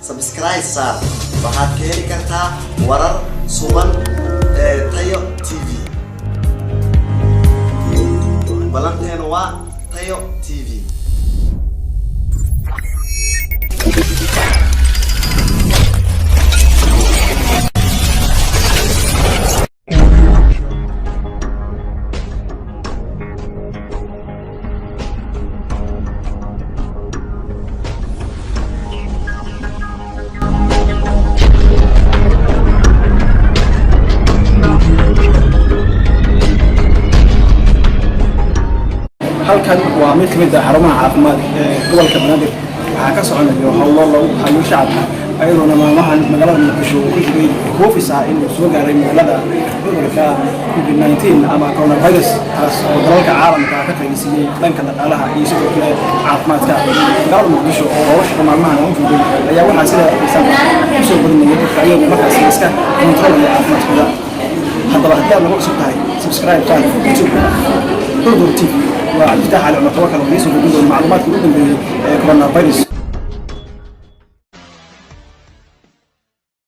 سبسكرايب صار waxaad ka heli kartaa warar sugan tayo TV balanteena waa tayo TV halkan waa mid kamid ah xarumaha caafimaad ee gobolka Banaadir waxa ka soconayo hawlo lagu hayo shacabka ayadoo maamahan magaalada Muqdisho ku jiray koofis ah in soo gaaray magaalada cudurka COVID-19 ama coronavirus taas oo dalalka caalamka ka qaybisay dhanka dhaqaalaha iyo sidoo kale caafimaadka magaalada Muqdisho oo shaqo maalmahan u fudud ayaa waxa sida xisaab ku soo badnay dadka ayagu markaas iska kontrolaya caafimaadkooda haddaba haddii aad nagu cusub tahay subscribe tahay YouTube TV وعلى فتح على المحتوى كانوا بيسوا بدون معلومات كلهم بالكورونا فيروس